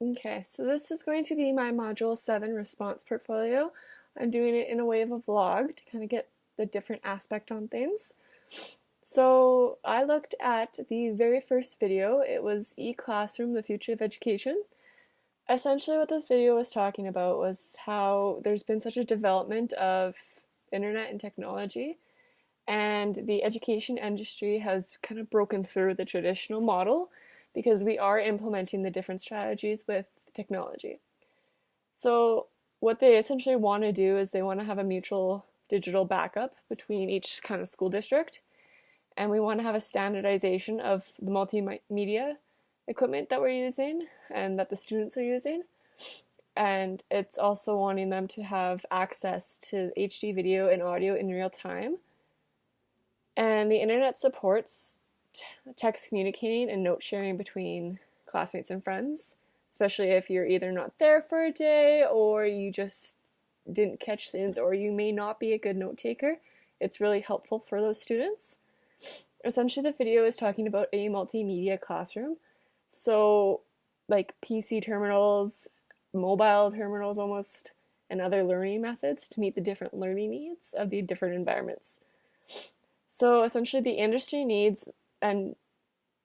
Okay, so this is going to be my Module 7 response portfolio. I'm doing it in a way of a vlog to kind of get the different aspect on things. So I looked at the very first video. It was E-Classroom, the Future of Education. Essentially what this video was talking about was how there's been such a development of internet and technology, and the education industry has kind of broken through the traditional model because we are implementing the different strategies with technology. So what they essentially want to do is they want to have a mutual digital backup between each kind of school district, and we want to have a standardization of the multimedia equipment that we're using and that the students are using. And it's also wanting them to have access to HD video and audio in real time. And the internet supports text communicating and note sharing between classmates and friends, especially if you're either not there for a day or you just didn't catch things or you may not be a good note taker. It's really helpful for those students. Essentially, the video is talking about a multimedia classroom. So, like PC terminals, mobile terminals almost, and other learning methods to meet the different learning needs of the different environments. So essentially the industry needs and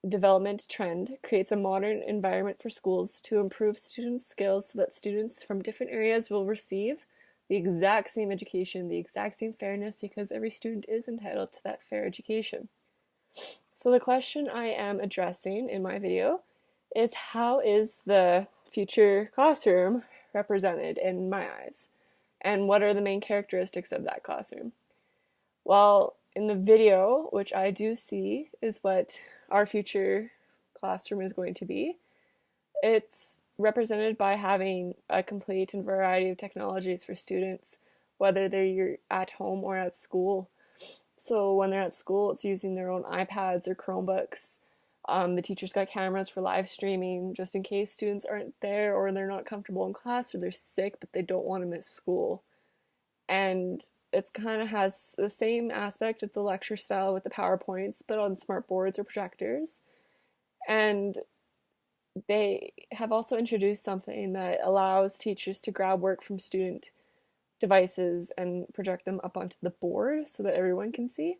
development trend creates a modern environment for schools to improve students' skills so that students from different areas will receive the exact same education, the exact same fairness, because every student is entitled to that fair education. So the question I am addressing in my video is, how is the future classroom represented in my eyes? And what are the main characteristics of that classroom? Well, in the video, which I do see is what our future classroom is going to be, it's represented by having a complete and variety of technologies for students, whether they're at home or at school. So when they're at school, it's using their own iPads or Chromebooks. The teachers got cameras for live streaming, just in case students aren't there or they're not comfortable in class or they're sick but they don't want to miss school. And it kind of has the same aspect of the lecture style with the PowerPoints, but on smart boards or projectors. And they have also introduced something that allows teachers to grab work from student devices and project them up onto the board so that everyone can see.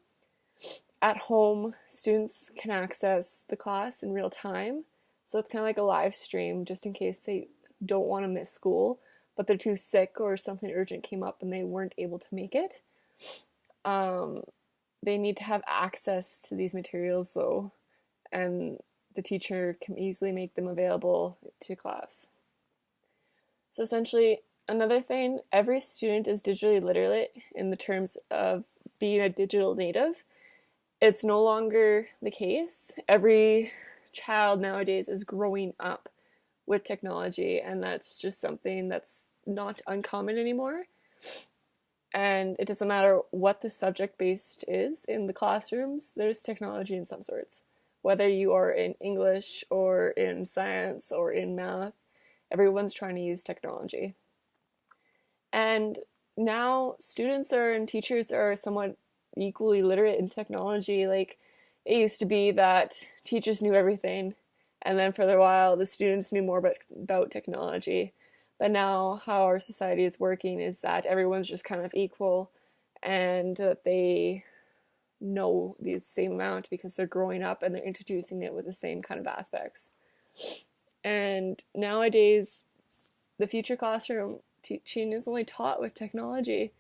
At home, students can access the class in real time. So it's kind of like a live stream just in case they don't want to miss school, but they're too sick or something urgent came up and they weren't able to make it. They need to have access to these materials though, and the teacher can easily make them available to class. So essentially, another thing, every student is digitally literate in the terms of being a digital native. It's no longer the case. Every child nowadays is growing up with technology, and that's just something that's not uncommon anymore. And it doesn't matter what the subject based is in the classrooms, there's technology in some sorts. Whether you are in English or in science or in math, everyone's trying to use technology. And now students and teachers are somewhat equally literate in technology. Like, it used to be that teachers knew everything, and then for a while the students knew more about technology. But now how our society is working is that everyone's just kind of equal, and that they know the same amount because they're growing up and they're introducing it with the same kind of aspects. And nowadays, the future classroom teaching is only taught with technology.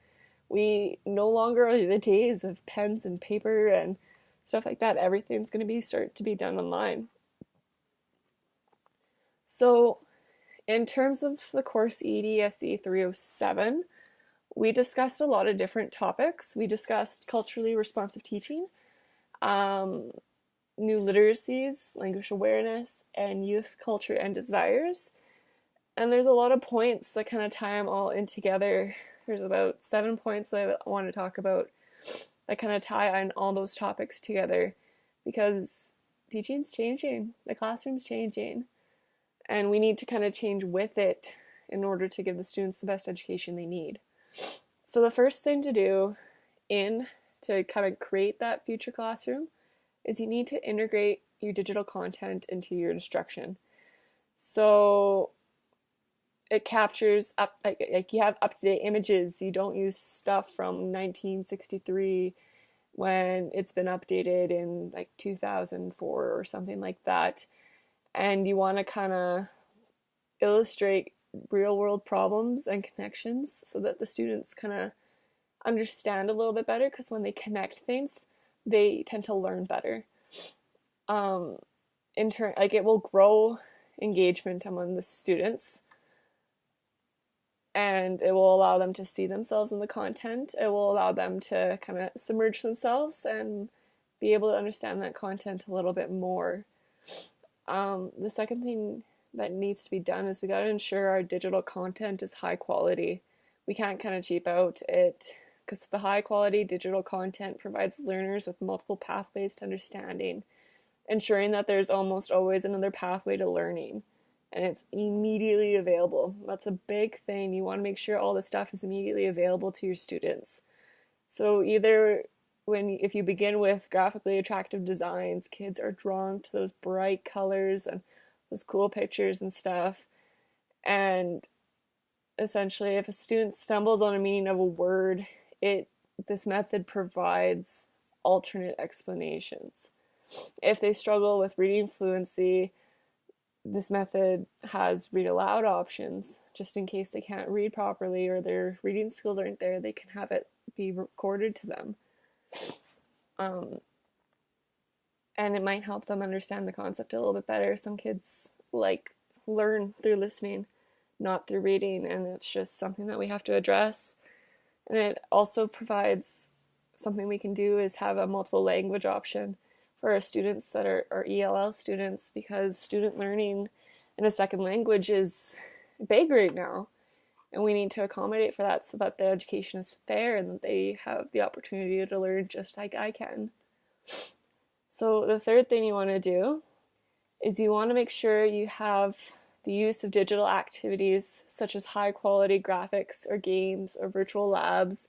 We no longer are the days of pens and paper and stuff like that. Everything's going to start to be done online. So in terms of the course EDSE 307, we discussed a lot of different topics. We discussed culturally responsive teaching, new literacies, language awareness, and youth culture and desires. And there's a lot of points that kind of tie them all in together. There's about 7 points that I want to talk about that kind of tie on all those topics together, because teaching's changing, the classroom's changing, and we need to kind of change with it in order to give the students the best education they need. So the first thing to do to kind of create that future classroom is you need to integrate your digital content into your instruction. So it captures up, like you have up-to-date images. You don't use stuff from 1963 when it's been updated in like 2004 or something like that. And you want to kind of illustrate real world problems and connections so that the students kind of understand a little bit better, because when they connect things, they tend to learn better. In turn, like it will grow engagement among the students, and it will allow them to see themselves in the content. It will allow them to kind of submerge themselves and be able to understand that content a little bit more. The second thing that needs to be done is we got to ensure our digital content is high quality. We can't kind of cheap out it, because the high quality digital content provides learners with multiple pathways to understanding, ensuring that there's almost always another pathway to learning, and it's immediately available. That's a big thing. You want to make sure all the stuff is immediately available to your students. So either if you begin with graphically attractive designs, kids are drawn to those bright colors and those cool pictures and stuff. And essentially, if a student stumbles on a meaning of a word, this method provides alternate explanations. If they struggle with reading fluency, this method has read aloud options, just in case they can't read properly or their reading skills aren't there. They can have it be recorded to them. And it might help them understand the concept a little bit better. Some kids learn through listening, not through reading, and it's just something that we have to address. And it also provides something we can do is have a multiple language option for our students that are ELL students, because student learning in a second language is big right now, and we need to accommodate for that so that the education is fair and that they have the opportunity to learn just like I can. So the third thing you want to do is you want to make sure you have the use of digital activities such as high quality graphics or games or virtual labs,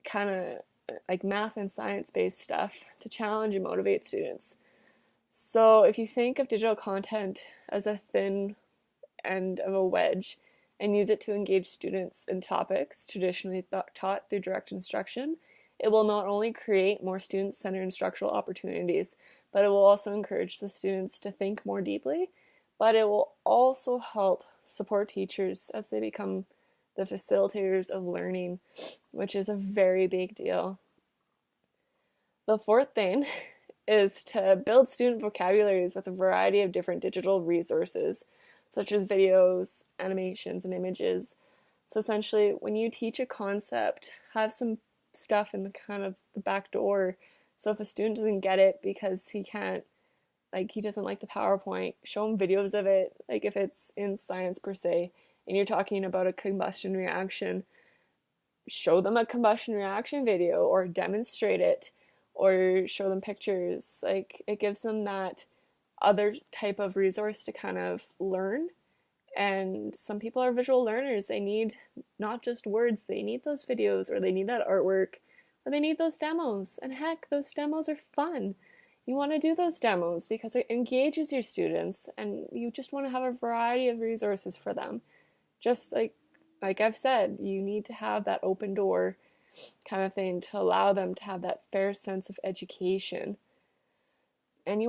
kind of like math and science based stuff to challenge and motivate students. So if you think of digital content as a thin end of a wedge and use it to engage students in topics traditionally taught through direct instruction, it will not only create more student-centered instructional opportunities, but it will also encourage the students to think more deeply, but it will also help support teachers as they become the facilitators of learning, which is a very big deal. The fourth thing is to build student vocabularies with a variety of different digital resources, such as videos, animations, and images. So essentially, when you teach a concept, have some stuff in the kind of the back door. So if a student doesn't get it because he doesn't like the PowerPoint, show him videos of it. Like if it's in science per se, and you're talking about a combustion reaction, show them a combustion reaction video or demonstrate it, or show them pictures. Like it gives them that other type of resource to kind of learn. And some people are visual learners. They need not just words, they need those videos, or they need that artwork, or they need those demos. And heck, those demos are fun. You want to do those demos because it engages your students, and you just want to have a variety of resources for them. Just like I've said, you need to have that open door kind of thing to allow them to have that fair sense of education. And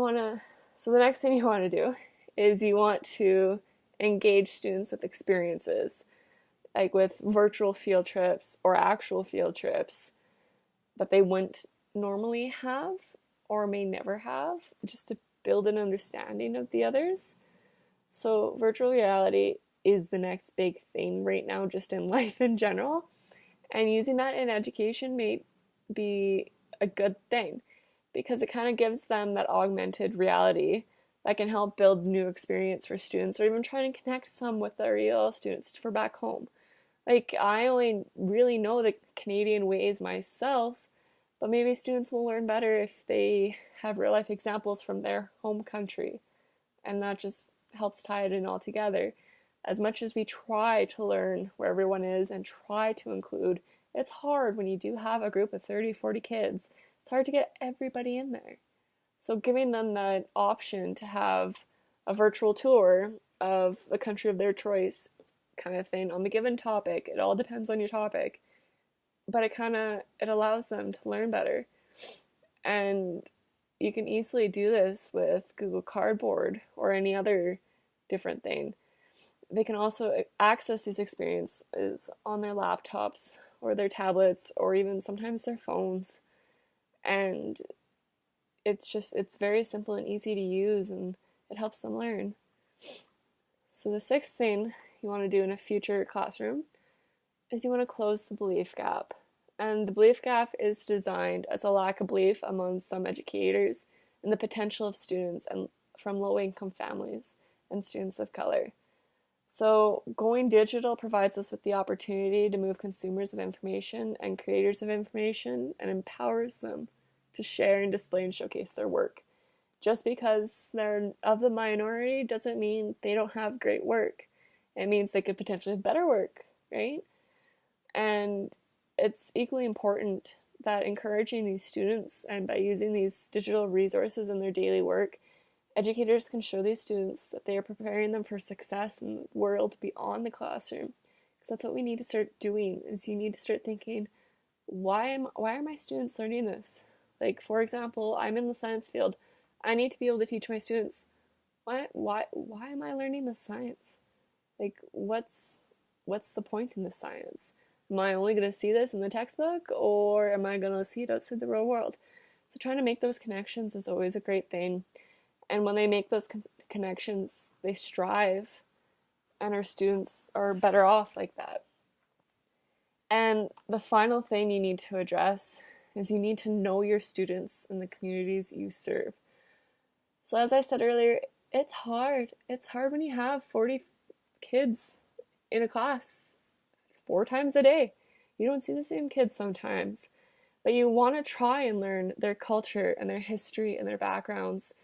so the next thing you want to do is you want to engage students with experiences, like with virtual field trips or actual field trips that they wouldn't normally have or may never have, just to build an understanding of the others. So virtual reality is the next big thing right now, just in life in general, and using that in education may be a good thing because it kind of gives them that augmented reality that can help build new experience for students, or even trying to connect some with their EL students for back home. Like, I only really know the Canadian ways myself, but maybe students will learn better if they have real life examples from their home country, and that just helps tie it in all together. As much as we try to learn where everyone is and try to include, it's hard when you do have a group of 30, 40 kids. It's hard to get everybody in there. So giving them that option to have a virtual tour of the country of their choice kind of thing on the given topic. It all depends on your topic, but it allows them to learn better. And you can easily do this with Google Cardboard or any other different thing. They can also access these experiences on their laptops or their tablets or even sometimes their phones. And it's very simple and easy to use, and it helps them learn. So the sixth thing you want to do in a future classroom is you want to close the belief gap. And the belief gap is designed as a lack of belief among some educators in the potential of students and from low-income families and students of color. So going digital provides us with the opportunity to move consumers of information and creators of information and empowers them to share and display and showcase their work. Just because they're of the minority doesn't mean they don't have great work. It means they could potentially have better work, right? And it's equally important that encouraging these students and by using these digital resources in their daily work, educators can show these students that they are preparing them for success in the world beyond the classroom. Because that's what we need to start doing, is you need to start thinking, why are my students learning this? Like, for example, I'm in the science field. I need to be able to teach my students, why am I learning this science? Like, what's the point in this science? Am I only going to see this in the textbook, or am I going to see it outside the real world? So trying to make those connections is always a great thing. And when they make those connections, they strive, and our students are better off like that. And the final thing you need to address is you need to know your students and the communities you serve. So as I said earlier, it's hard. It's hard when you have 40 kids in a class 4 times a day. You don't see the same kids sometimes, but you want to try and learn their culture and their history and their backgrounds.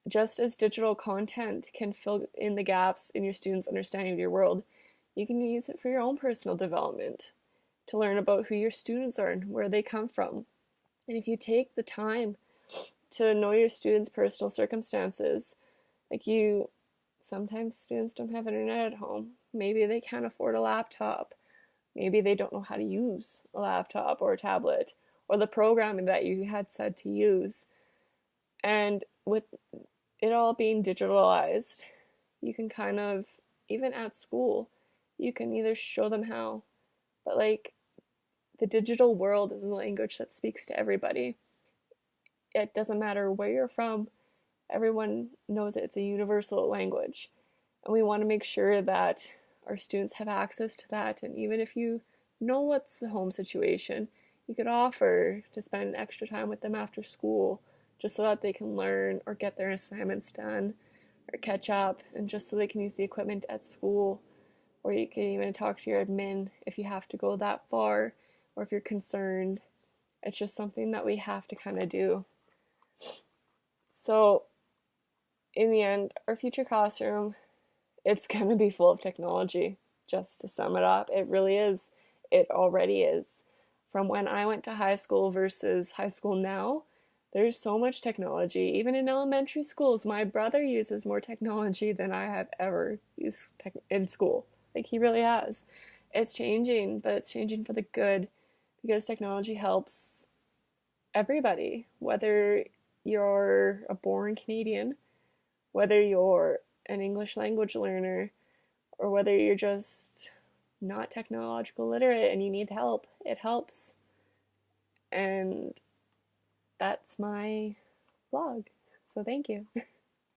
Just as digital content can fill in the gaps in your students' understanding of your world, you can use it for your own personal development, to learn about who your students are and where they come from. And if you take the time to know your students' personal circumstances, sometimes students don't have internet at home. Maybe they can't afford a laptop. Maybe they don't know how to use a laptop or a tablet or the programming that you had said to use. And with it all being digitalized, you can kind of, even at school, you can either show them how, but the digital world is a language that speaks to everybody. It doesn't matter where you're from, everyone knows it. It's a universal language. And we want to make sure that our students have access to that. And even if you know what's the home situation, you could offer to spend extra time with them after school, just so that they can learn or get their assignments done or catch up, and just so they can use the equipment at school. Or you can even talk to your admin if you have to go that far, or if you're concerned. It's just something that we have to kind of do. So in the end, our future classroom, it's going to be full of technology. Just to sum it up, it really is. It already is. From when I went to high school versus high school now, there's so much technology. Even in elementary schools, my brother uses more technology than I have ever used in school. He really has. It's changing, but it's changing for the good, because technology helps everybody, whether you're a born Canadian, whether you're an English language learner, or whether you're just not technological literate and you need help. It helps. And that's my blog. So thank you.